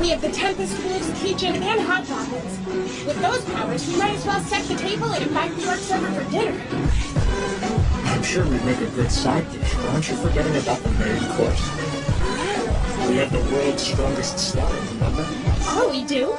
We have the Tempest Wolves, Teachin, and Hot Goblins. With those powers, we might as well set the table and invite the Orc server for dinner. I'm sure we'd make a good side dish, but aren't you forgetting about the main course? We have the world's strongest slaughter, remember? Oh, we do?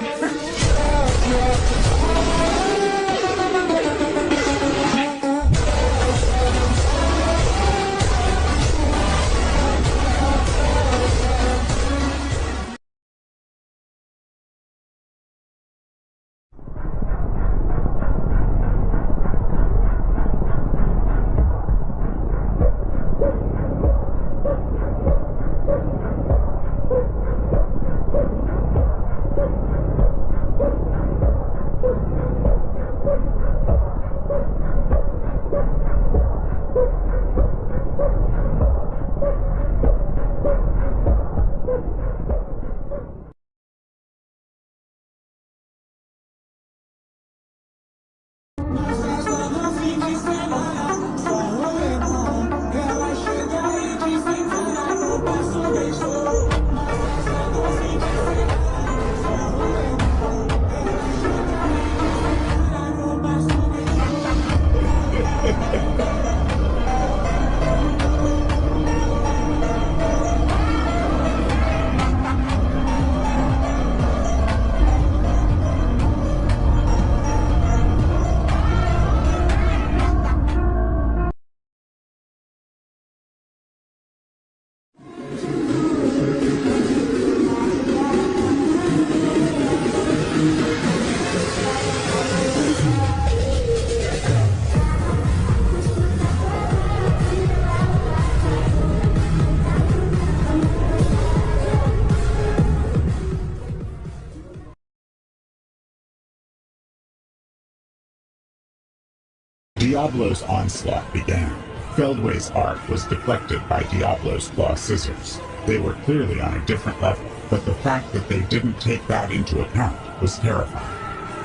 Diablo's onslaught began. Feldway's art was deflected by Diablo's claw scissors. They were clearly on a different level, but the fact that they didn't take that into account was terrifying.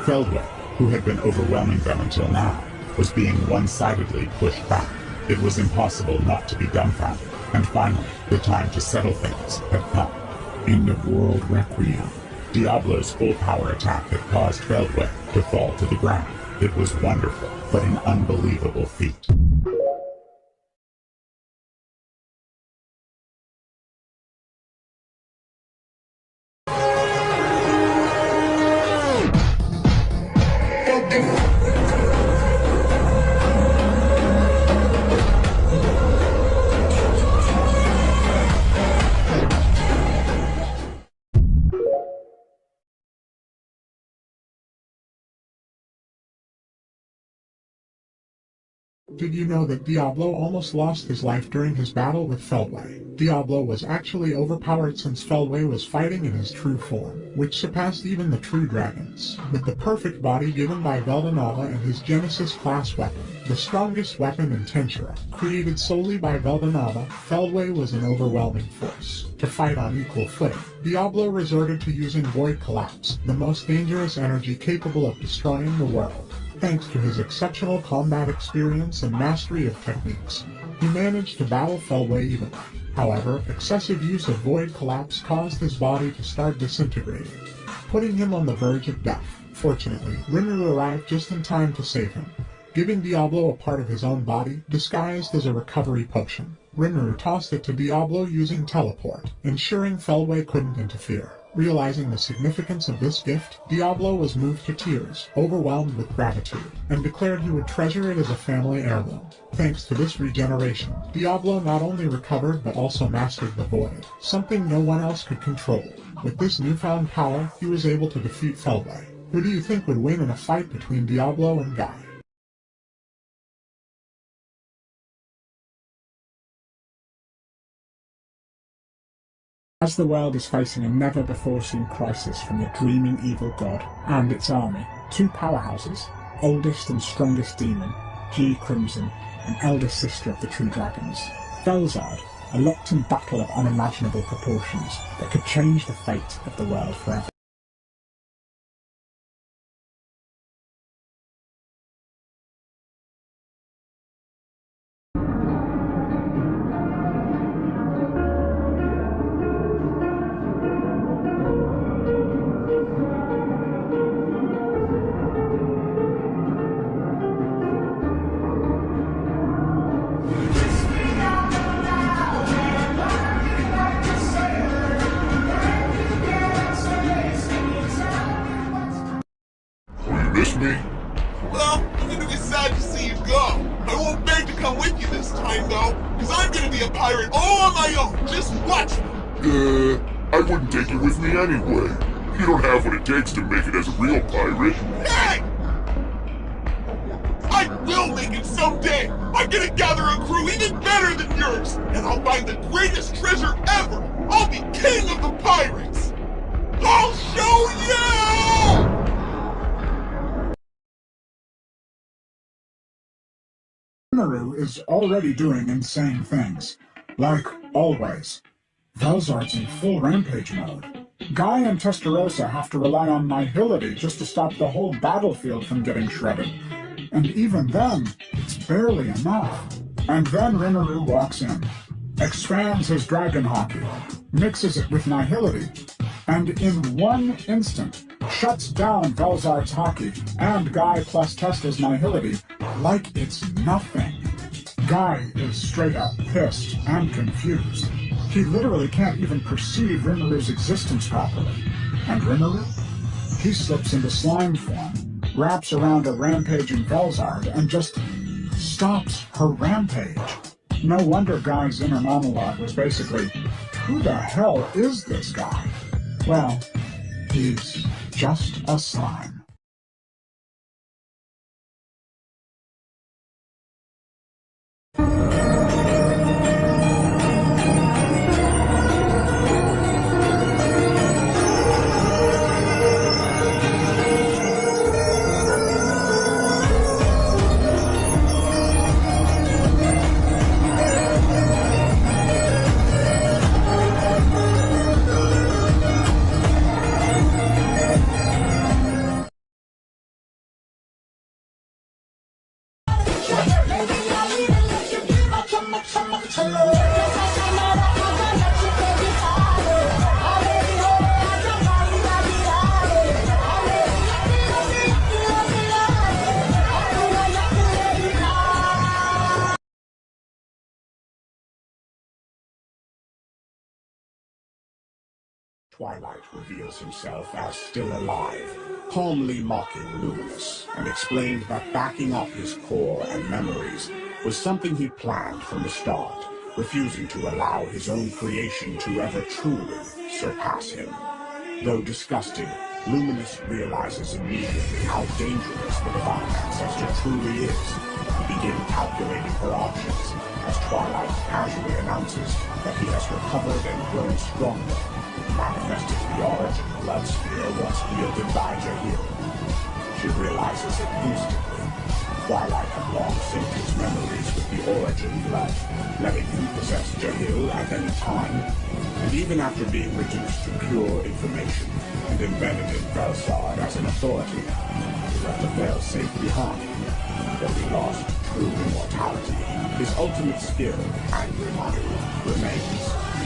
Feldway, who had been overwhelming them until now, was being one-sidedly pushed back. It was impossible not to be dumbfounded, and finally, the time to settle things had come. End of World Requiem. Diablo's full-power attack had caused Feldway to fall to the ground. It was wonderful, but an unbelievable feat. Did you know that Diablo almost lost his life during his battle with Feldway? Diablo was actually overpowered since Feldway was fighting in his true form, which surpassed even the true dragons. With the perfect body given by Veldanava and his Genesis class weapon, the strongest weapon in Tensura, created solely by Veldanava, Feldway was an overwhelming force. To fight on equal footing, Diablo resorted to using Void Collapse, the most dangerous energy capable of destroying the world. Thanks to his exceptional combat experience and mastery of techniques, he managed to battle Feldway evenly. However, excessive use of Void Collapse caused his body to start disintegrating, putting him on the verge of death. Fortunately, Rimuru arrived just in time to save him, giving Diablo a part of his own body, disguised as a recovery potion. Rimuru tossed it to Diablo using teleport, ensuring Feldway couldn't interfere. Realizing the significance of this gift, Diablo was moved to tears, overwhelmed with gratitude, and declared he would treasure it as a family heirloom. Thanks to this regeneration, Diablo not only recovered but also mastered the Void, something no one else could control. With this newfound power, he was able to defeat Feldway. Who do you think would win in a fight between Diablo and Guy? As the world is facing a never-before-seen crisis from the dreaming evil god and its army, two powerhouses, oldest and strongest demon, G. Crimson, and eldest sister of the true dragons, Felzard, are locked in battle of unimaginable proportions that could change the fate of the world forever. miss me? Well, I'm gonna be sad to see you go. I won't beg to come with you this time, though, because I'm gonna be a pirate all on my own. Just watch me. I wouldn't take you with me anyway. You don't have what it takes to make it as a real pirate. Hey! I will make it someday! I'm gonna gather a crew even better than yours! And I'll find the greatest treasure ever! I'll be king of the pirates! I'll show you! Rimuru is already doing insane things. Like always. Velzard's in full rampage mode. Guy and Testarossa have to rely on nihility just to stop the whole battlefield from getting shredded. And even then, it's barely enough. And then Rimuru walks in, expands his dragon hockey, mixes it with nihility, and in one instant, shuts down Velzard's hockey and Guy plus Testa's nihility like it's nothing. Guy is straight up pissed and confused. He literally can't even perceive Rimuru's existence properly. And Rimuru? He slips into slime form, wraps around a rampaging Velzard, and just stops her rampage. No wonder Guy's inner monologue was basically, who the hell is this guy? Well, he's just a slime. Twilight reveals himself as still alive, calmly mocking Luminous, and explained that backing up his core and memories was something he planned from the start, refusing to allow his own creation to ever truly surpass him. Though disgusted, Luminous realizes immediately how dangerous the Divine Ancestor truly is. He begins calculating her options, as Twilight casually announces that he has recovered and grown stronger, manifesting the origin blood sphere once wielded by Jahil. She realizes it instantly. Twilight had long synced his memories with the origin blood, letting him possess Jahil at any time. And even after being reduced to pure information and embedded in Velzard as an authority, he left the fail-safe behind. Though he lost true immortality, his ultimate skill, Rimuru, remains,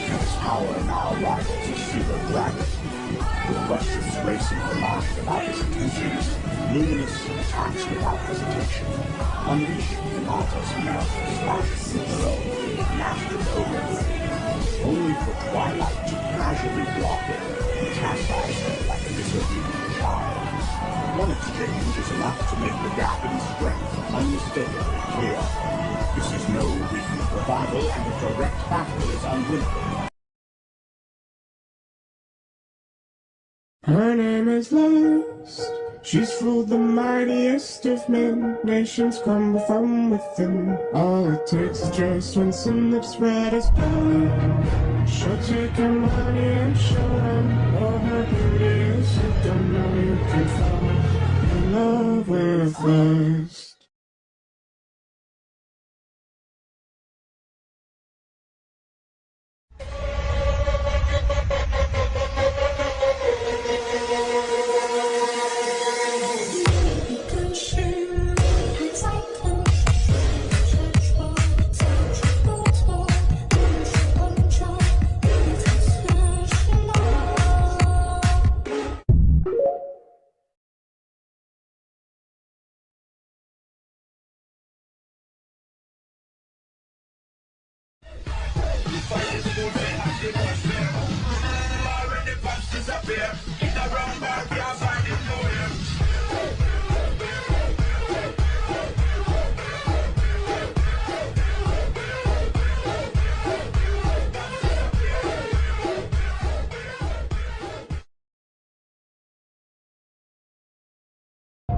and his power now rivals a Zero Dragon. With questions racing her mind about his intentions, Luminous attacks without hesitation, unleashing Hinata's melt/Pearl, mastered overload, only for Twilight to casually block it and chastise her like a disobedient child. One exchange is enough to make the gap in strength unmistakably clear. This is no weak revival, and the direct battle is unwinnable. Her name is Lost. She's fooled the mightiest of men. Nations crumble from within. All it takes is just one sin that's red as blood. She'll take your money and show them all her beauty is. You don't know you can fall in love with lust.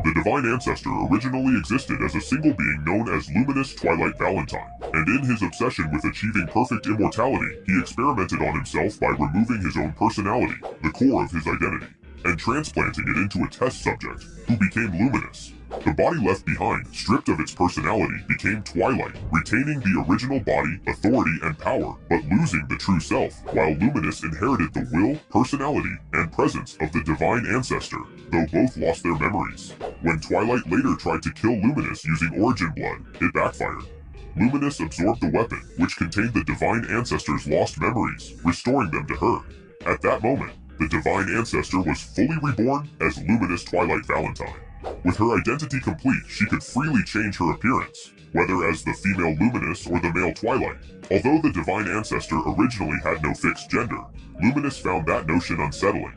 The Divine Ancestor originally existed as a single being known as Luminous Twilight Valentine, and in his obsession with achieving perfect immortality, he experimented on himself by removing his own personality, the core of his identity, and transplanting it into a test subject, who became Luminous. The body left behind, stripped of its personality, became Twilight, retaining the original body, authority, and power, but losing the true self, while Luminous inherited the will, personality, and presence of the Divine Ancestor, though both lost their memories. When Twilight later tried to kill Luminous using Origin Blood, it backfired. Luminous absorbed the weapon, which contained the Divine Ancestor's lost memories, restoring them to her. At that moment, the Divine Ancestor was fully reborn as Luminous Twilight Valentine. With her identity complete, she could freely change her appearance, whether as the female Luminous or the male Twilight. Although the Divine Ancestor originally had no fixed gender, Luminous found that notion unsettling.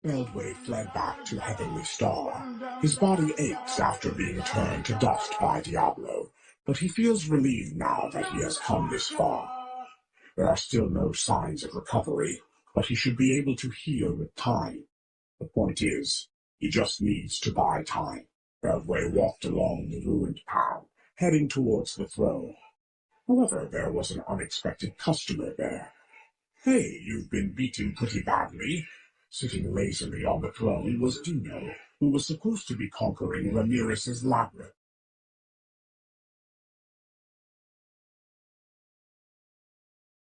Feldway fled back to Heavenly Star. His body aches after being turned to dust by Diablo, but he feels relieved now that he has come this far. There are still no signs of recovery, but he should be able to heal with time. The point is, he just needs to buy time. Feldway walked along the ruined path, heading towards the throne. However, there was an unexpected customer there. "Hey, you've been beaten pretty badly." Sitting lazily on the throne was Dino, who was supposed to be conquering Ramirez's labyrinth.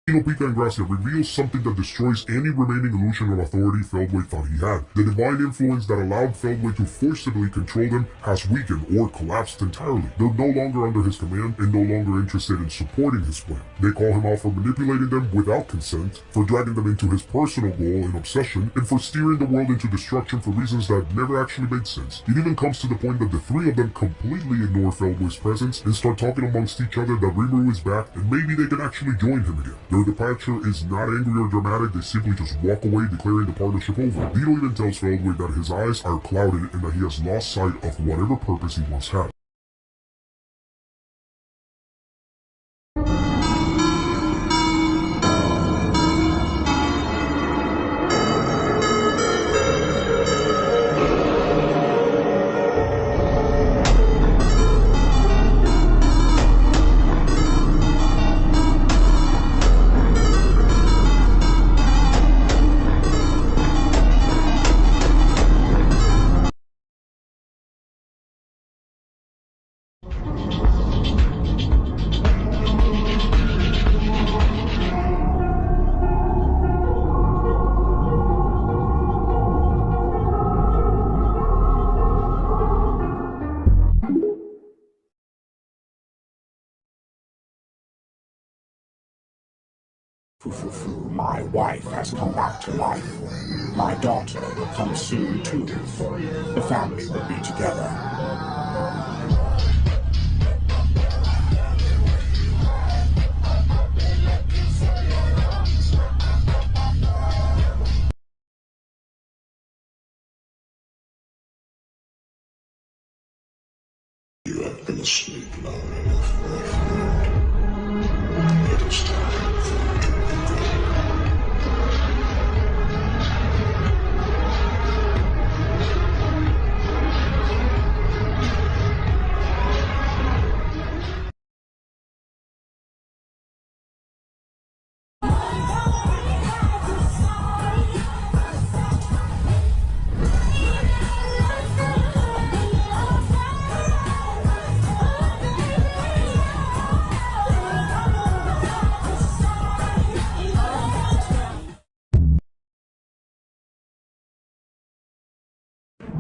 Pika and Gracia reveals something that destroys any remaining illusion of authority Feldway thought he had. The divine influence that allowed Feldway to forcibly control them has weakened or collapsed entirely. They're no longer under his command and no longer interested in supporting his plan. They call him out for manipulating them without consent, for dragging them into his personal goal and obsession, and for steering the world into destruction for reasons that never actually made sense. It even comes to the point that the three of them completely ignore Feldway's presence and start talking amongst each other that Rimuru is back and maybe they can actually join him again. Their departure is not angry or dramatic, they simply just walk away declaring the partnership over. Dino even tells Feldway that his eyes are clouded and that he has lost sight of whatever purpose he once had. My wife has come back to life. My daughter will come soon too. The family will be together. You have been asleep long enough, my friend. It is time for you to begin.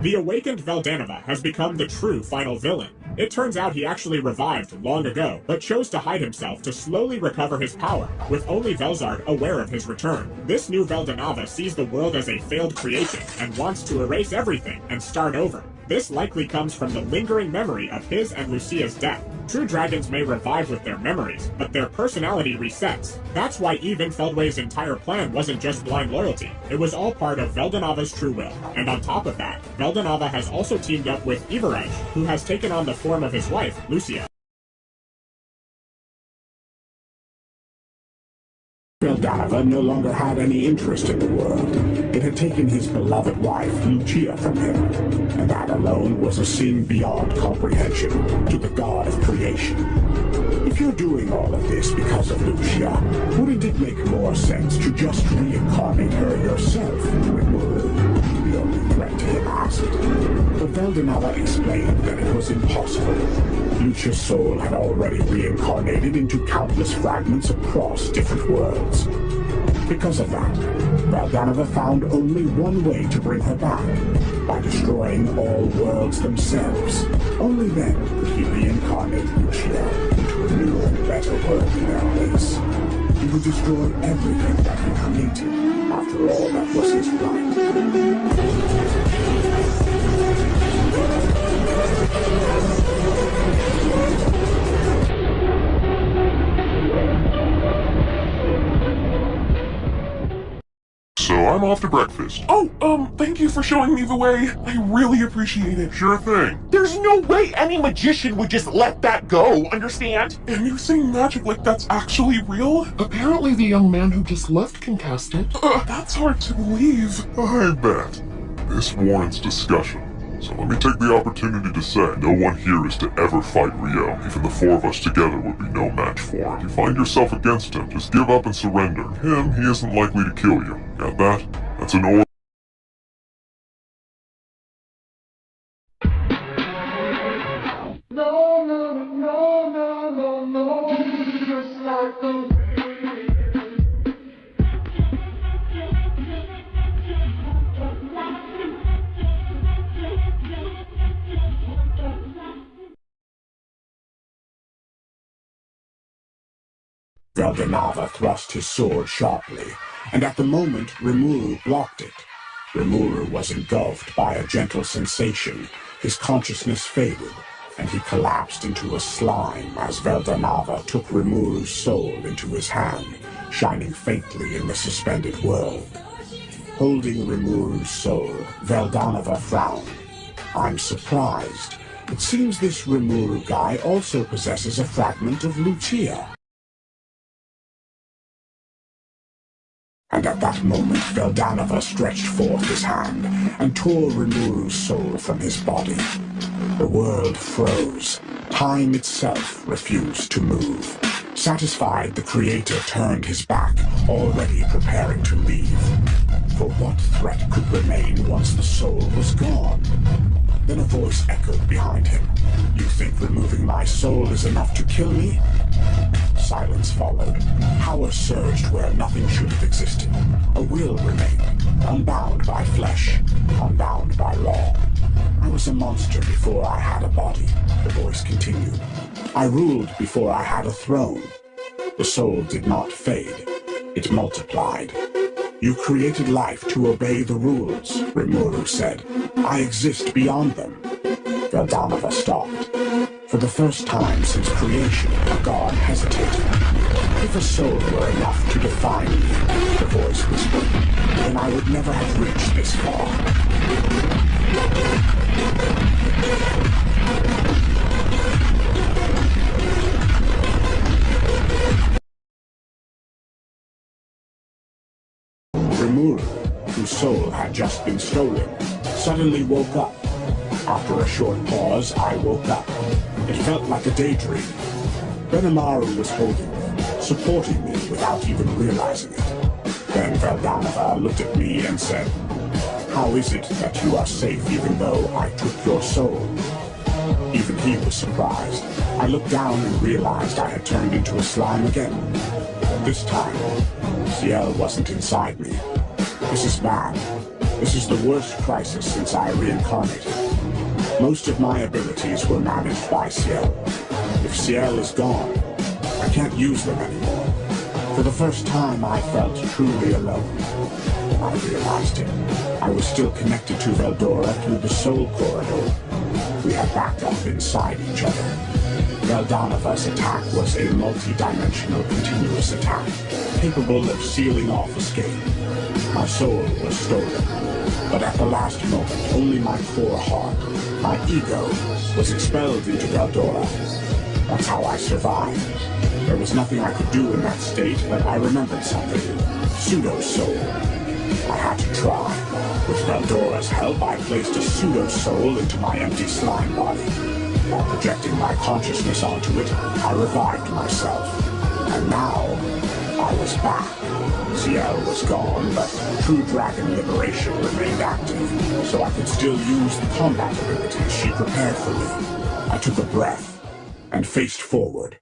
The awakened Veldanava has become the true final villain. It turns out he actually revived long ago, but chose to hide himself to slowly recover his power, with only Velzard aware of his return. This new Veldanava sees the world as a failed creation, and wants to erase everything and start over. This likely comes from the lingering memory of his and Lucia's death. True dragons may revive with their memories, but their personality resets. That's why even Feldway's entire plan wasn't just blind loyalty. It was all part of Veldanava's true will. And on top of that, Veldanava has also teamed up with Ivaraj, who has taken on the form of his wife, Lucia. Veldanava no longer had any interest in the world. It had taken his beloved wife, Lucia, from him, and that alone was a sin beyond comprehension to the god of creation. If you're doing all of this because of Lucia, wouldn't it make more sense to just reincarnate her yourself, Rimuru? The only threat to him asked. But Veldanava explained that it was impossible. Lucia's soul had already reincarnated into countless fragments across different worlds. Because of that, Veldanava found only one way to bring her back, by destroying all worlds themselves. Only then could he reincarnate Lucia into a new and better world in their place. He would destroy everything that he created. After all, that was his right. So I'm off to breakfast. Oh, thank you for showing me the way. I really appreciate it. Sure thing. There's no way any magician would just let that go, understand? And you saying magic like that's actually real? Apparently the young man who just left can cast it. That's hard to believe. I bet. This warrants discussion. So let me take the opportunity to say, no one here is to ever fight Rio. Even the four of us together would be no match for him. If you find yourself against him, just give up and surrender. Him, he isn't likely to kill you. Got that? That's an order. No, just like the Veldanava thrust his sword sharply, and at the moment Rimuru blocked it. Rimuru was engulfed by a gentle sensation. His consciousness faded, and he collapsed into a slime as Veldanava took Rimuru's soul into his hand, shining faintly in the suspended world. Holding Rimuru's soul, Veldanava frowned. I'm surprised. It seems this Rimuru guy also possesses a fragment of Lucia. And at that moment, Veldanava stretched forth his hand and tore Rimuru's soul from his body. The world froze. Time itself refused to move. Satisfied, the creator turned his back, already preparing to leave. For what threat could remain once the soul was gone? Then a voice echoed behind him. You think removing my soul is enough to kill me? Silence followed. Power surged where nothing should have existed. A will remained, unbound by flesh, unbound by law. I was a monster before I had a body, the voice continued. I ruled before I had a throne. The soul did not fade. It multiplied. You created life to obey the rules, Rimuru said. I exist beyond them. Veldanava stopped. For the first time since creation, a god hesitated. If a soul were enough to define me, the voice whispered, then I would never have reached this far. Rimuru, whose soul had just been stolen, suddenly woke up. After a short pause, I woke up. It felt like a daydream. Rimuru was holding me, supporting me without even realizing it. Then Veldanava looked at me and said, how is it that you are safe even though I took your soul? Even he was surprised. I looked down and realized I had turned into a slime again. This time, Ciel wasn't inside me. This is bad. This is the worst crisis since I reincarnated. Most of my abilities were managed by Ciel. If Ciel is gone, I can't use them anymore. For the first time, I felt truly alone. I realized it. I was still connected to Veldora through the Soul Corridor. We had backed up inside each other. Veldanava's attack was a multi-dimensional continuous attack, capable of sealing off escape. My soul was stolen, but at the last moment, only my core heart, my ego, was expelled into Veldora. That's how I survived. There was nothing I could do in that state, but I remembered something. Pseudo-soul. I had to try. With Veldora's help, I placed a pseudo-soul into my empty slime body. While projecting my consciousness onto it, I revived myself. And now, I was back. Ciel was gone, but True Dragon Liberation remained active, so I could still use the combat abilities she prepared for me. I took a breath and faced forward.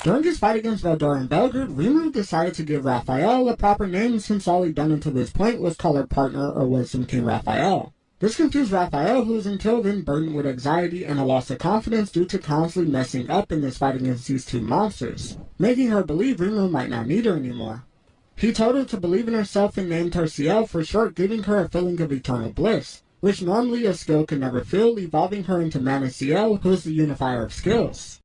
During his fight against Veldora and Belgrade, Rimuru decided to give Raphael a proper name since all he'd done until this point was call her partner or Wisdom King Raphael. This confused Raphael, who was until then burdened with anxiety and a loss of confidence due to constantly messing up in this fight against these two monsters, making her believe Rimuru might not need her anymore. He told her to believe in herself and named her Ciel, for short, giving her a feeling of eternal bliss, which normally a skill could never feel, evolving her into Mana Ciel, who is the unifier of skills.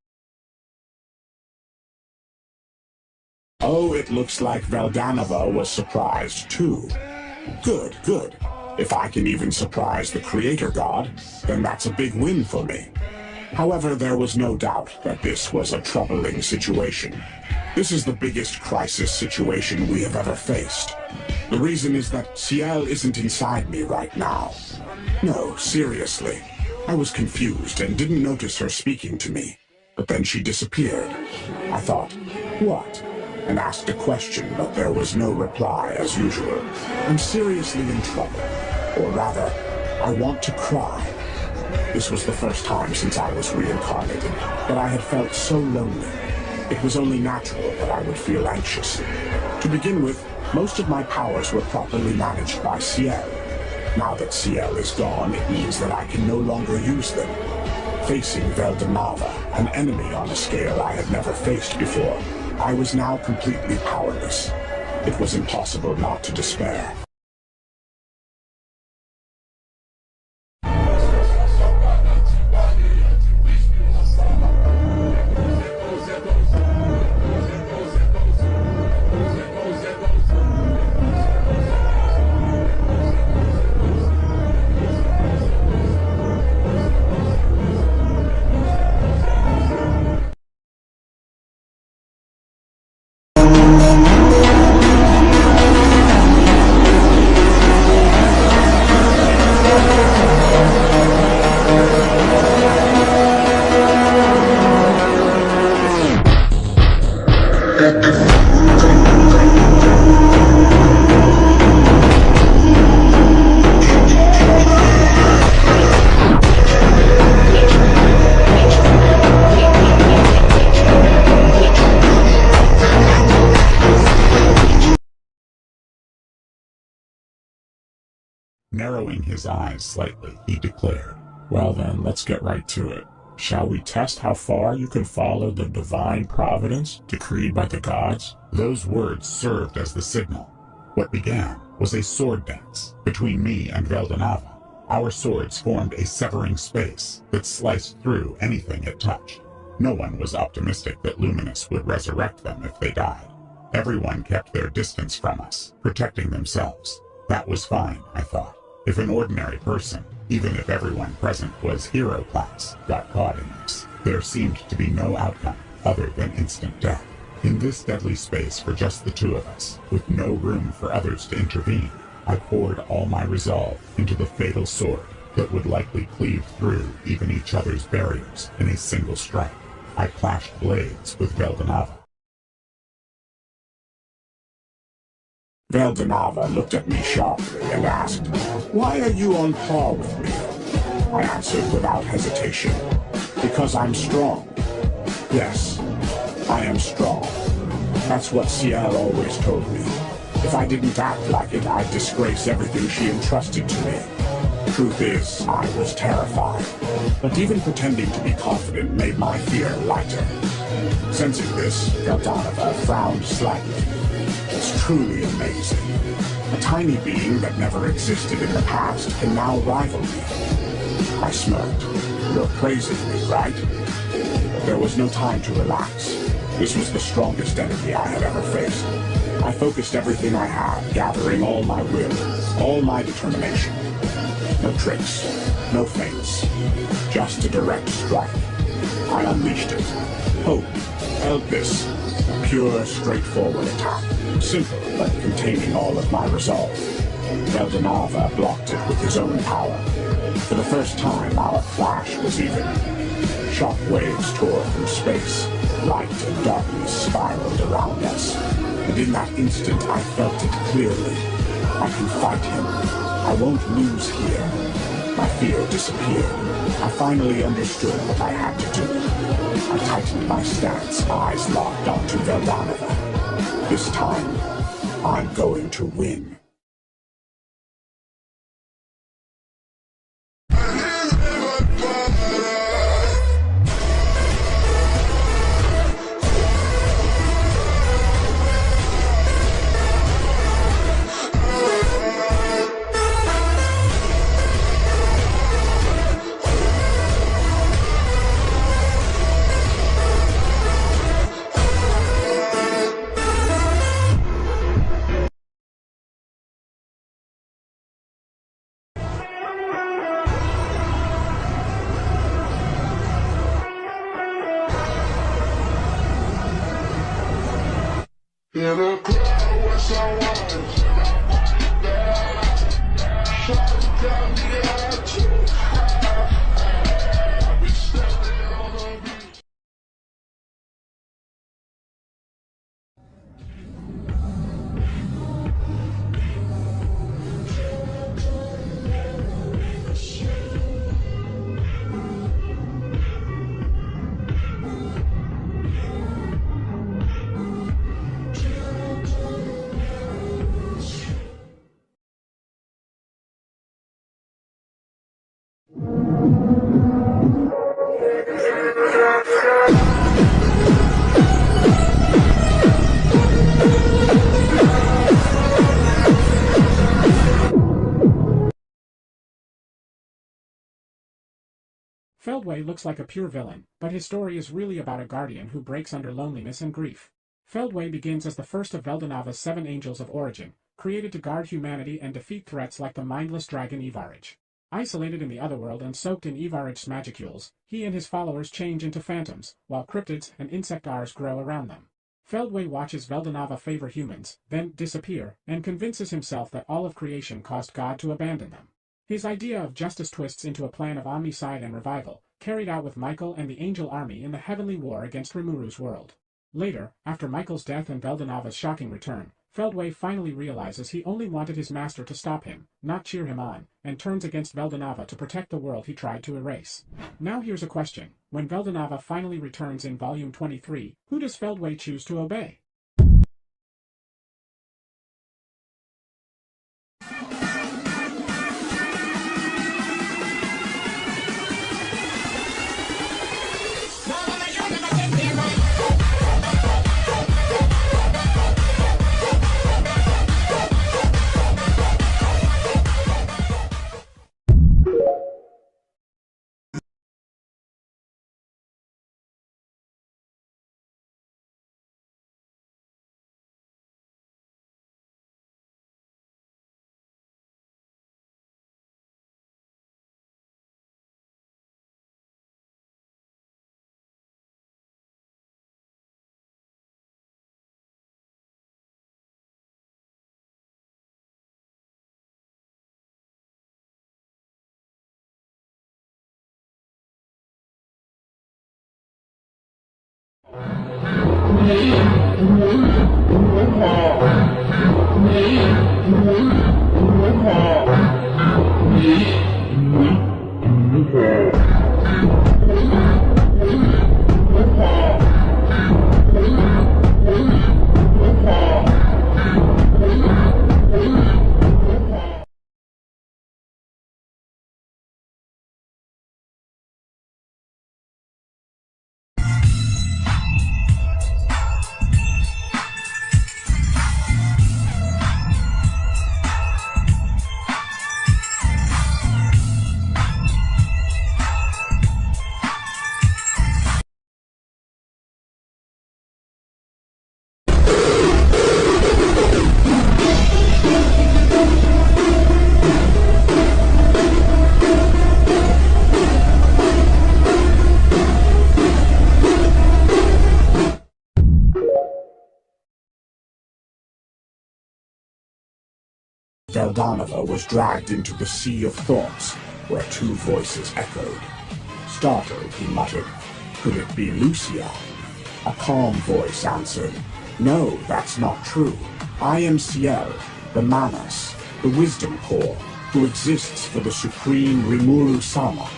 Oh, it looks like Veldanava was surprised too. Good, good. If I can even surprise the Creator God, then that's a big win for me. However, there was no doubt that this was a troubling situation. This is the biggest crisis situation we have ever faced. The reason is that Ciel isn't inside me right now. No, seriously. I was confused and didn't notice her speaking to me. But then she disappeared. I thought, what? And asked a question, but there was no reply as usual. I'm seriously in trouble. Or rather, I want to cry. This was the first time since I was reincarnated that I had felt so lonely. It was only natural that I would feel anxious. To begin with, most of my powers were properly managed by Ciel. Now that Ciel is gone, it means that I can no longer use them. Facing Veldanava, an enemy on a scale I had never faced before, I was now completely powerless. It was impossible not to despair. Narrowing his eyes slightly, he declared, Well then, let's get right to it. Shall we test how far you can follow the divine providence decreed by the gods? Those words served as the signal. What began was a sword dance between me and Veldanava. Our swords formed a severing space that sliced through anything it touched. No one was optimistic that Luminous would resurrect them if they died. Everyone kept their distance from us, protecting themselves. That was fine, I thought. If an ordinary person, even if everyone present was hero class, got caught in this, there seemed to be no outcome other than instant death. In this deadly space for just the two of us, with no room for others to intervene, I poured all my resolve into the fatal sword that would likely cleave through even each other's barriers in a single strike. I clashed blades with Veldanava. Veldanava looked at me sharply and asked, "Why are you on par with me?" I answered without hesitation, "Because I'm strong. Yes, I am strong. That's what Ciel always told me. If I didn't act like it, I'd disgrace everything she entrusted to me." Truth is, I was terrified, but even pretending to be confident made my fear lighter. Sensing this, Veldanava frowned slightly. It's truly amazing. A tiny being that never existed in the past can now rival me. I smirked. "You're praising me, right?" There was no time to relax. This was the strongest enemy I had ever faced. I focused everything I had, gathering all my will, all my determination. No tricks, no feints, just a direct strike. I unleashed it. Hope, held this. Pure, straightforward attack. Simple, but containing all of my resolve. Veldanava blocked it with his own power. For the first time, our clash was even. Shock waves tore through space. Light and darkness spiraled around us. And in that instant, I felt it clearly. I can fight him. I won't lose here. My fear disappeared. I finally understood what I had to do. I tightened my stance, eyes locked onto Veldanava. This time, I'm going to win. In a crowd with someone shut down the attitude. I be stepping on the beat. Feldway looks like a pure villain, but his story is really about a guardian who breaks under loneliness and grief. Feldway begins as the first of Veldanava's 7 angels of origin, created to guard humanity and defeat threats like the mindless dragon Ivarage. Isolated in the otherworld and soaked in Ivarage's magicules, he and his followers change into phantoms, while cryptids and insectars grow around them. Feldway watches Veldanava favor humans, then disappear, and convinces himself that all of creation caused God to abandon them. His idea of justice twists into a plan of omnicide and revival, carried out with Michael and the Angel Army in the heavenly war against Rimuru's world. Later, after Michael's death and Veldanava's shocking return, Feldway finally realizes he only wanted his master to stop him, not cheer him on, and turns against Veldanava to protect the world he tried to erase. Now here's a question. When Veldanava finally returns in Volume 23, who does Feldway choose to obey? Veldanava was dragged into the sea of thoughts, where two voices echoed. Startled, he muttered, "Could it be Lucia?" A calm voice answered, "No, that's not true. I am Ciel, the Manas, the Wisdom Core, who exists for the supreme Rimuru Sama."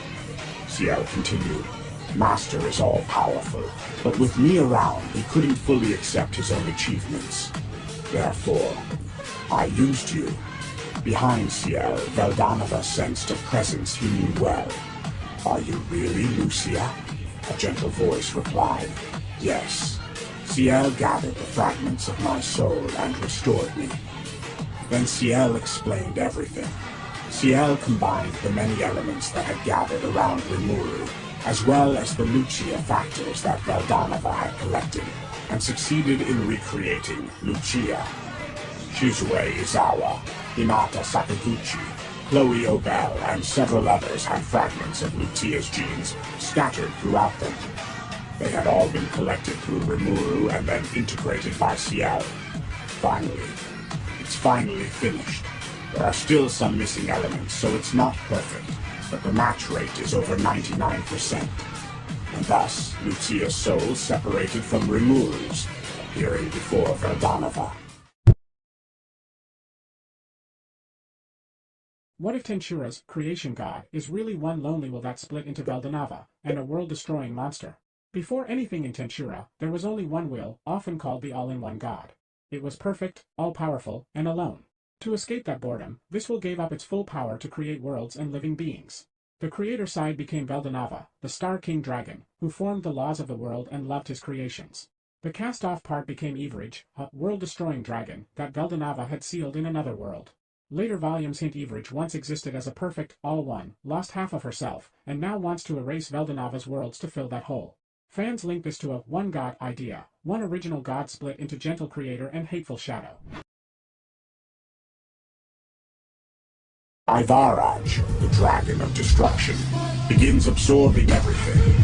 Ciel continued, "Master is all-powerful, but with me around, he couldn't fully accept his own achievements. Therefore, I used you." Behind Ciel, Veldanava sensed a presence he knew well. "Are you really Lucia?" A gentle voice replied, "Yes." Ciel gathered the fragments of my soul and restored me. Then Ciel explained everything. Ciel combined the many elements that had gathered around Rimuru, as well as the Lucia factors that Veldanava had collected, and succeeded in recreating Lucia. Shizue Izawa, Hinata Sakaguchi, Chloe Obel, and several others had fragments of Lucia's genes scattered throughout them. They had all been collected through Rimuru and then integrated by Ciel. It's finally finished. There are still some missing elements, so it's not perfect, but the match rate is over 99%. And thus, Lucia's soul separated from Rimuru's, appearing before Veldanava. What if Tensura's creation god is really one lonely will that split into Veldanava, and a world-destroying monster? Before anything in Tensura, there was only one will, often called the all-in-one god. It was perfect, all-powerful, and alone. To escape that boredom, this will gave up its full power to create worlds and living beings. The creator side became Veldanava, the Star King Dragon, who formed the laws of the world and loved his creations. The cast-off part became Everage, a world-destroying dragon that Veldanava had sealed in another world. Later volumes hint Everage once existed as a perfect, all-one, lost half of herself, and now wants to erase Veldanava's worlds to fill that hole. Fans link this to a one-god idea, one original god split into gentle creator and hateful shadow. Ivaraj, the dragon of destruction, begins absorbing everything.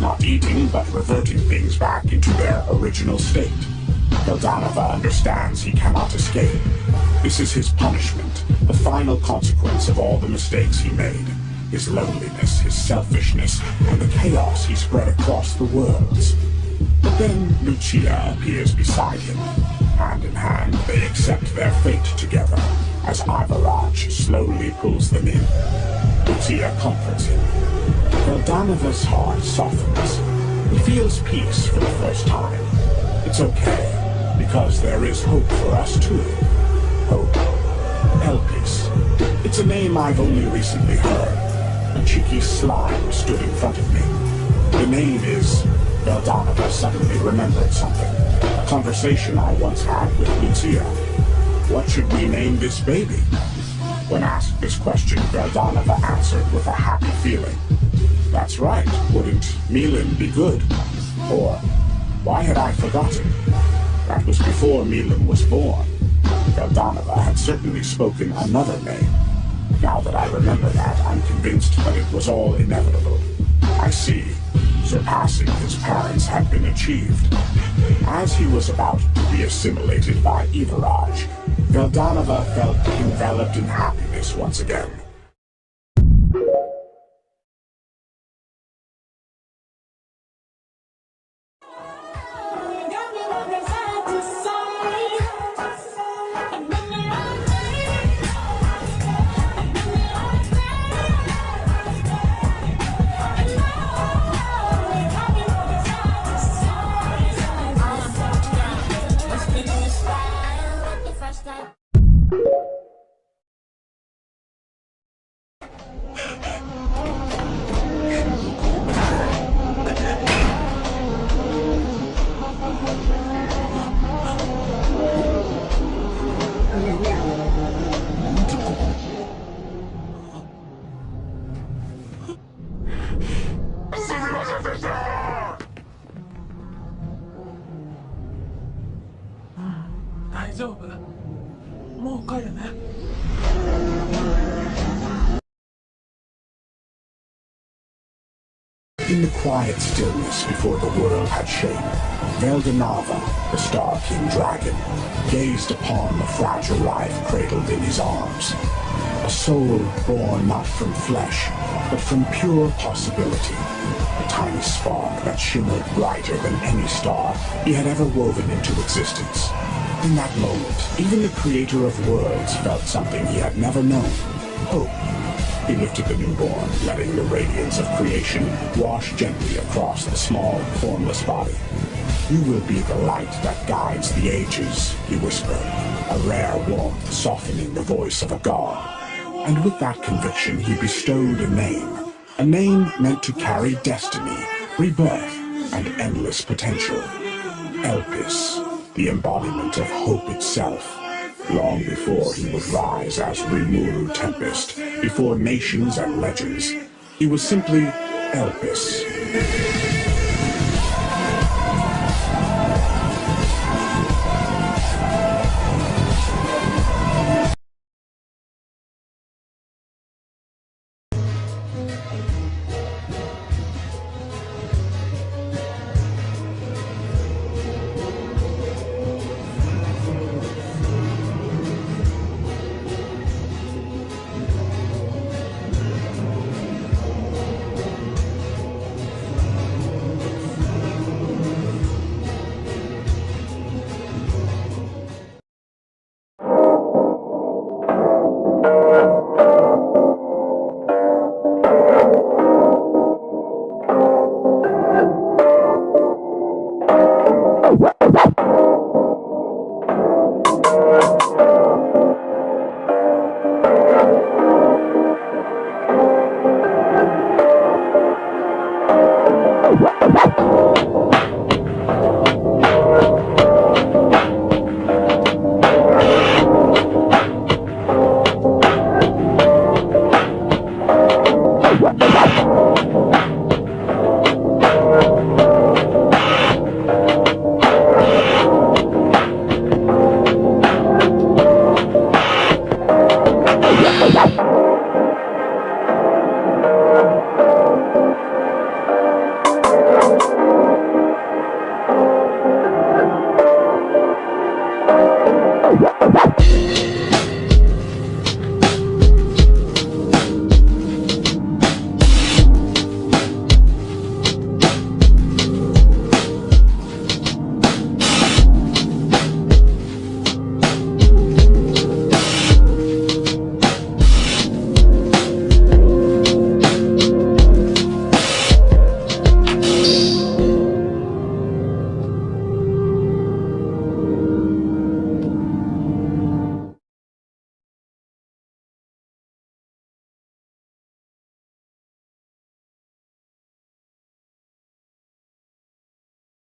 Not eating, but reverting things back into their original state. Veldanava understands he cannot escape. This is his punishment, the final consequence of all the mistakes he made. His loneliness, his selfishness, and the chaos he spread across the worlds. But then Lucia appears beside him. Hand in hand, they accept their fate together, as Ivaraj slowly pulls them in. Lucia comforts him. Veldanava's heart softens. He feels peace for the first time. It's okay, because there is hope for us too. Hope. Elpis. It's a name I've only recently heard. A cheeky slime stood in front of me. The name is... Veldanava suddenly remembered something. A conversation I once had with Lucia. What should we name this baby? When asked this question, Veldanava answered with a happy feeling. That's right, wouldn't Milan be good? Or, why had I forgotten? That was before Milan was born. Veldanava had certainly spoken another name. Now that I remember that, I'm convinced that it was all inevitable. I see. Surpassing his parents had been achieved. As he was about to be assimilated by Everage, Veldanava felt enveloped in happiness once again. 丈夫。もう帰るね。In the quiet stillness before the world had shape, Veldanava, the Star King Dragon, gazed upon the fragile life cradled in his arms. A soul born not from flesh, but from pure possibility. A tiny spark that shimmered brighter than any star he had ever woven into existence. In that moment, even the creator of worlds felt something he had never known. Hope. He lifted the newborn, letting the radiance of creation wash gently across the small, formless body. "You will be the light that guides the ages," he whispered, a rare warmth softening the voice of a god. And with that conviction he bestowed a name meant to carry destiny, rebirth, and endless potential. Elpis, the embodiment of hope itself. Long before he would rise as Rimuru Tempest, before nations and legends, he was simply Elpis.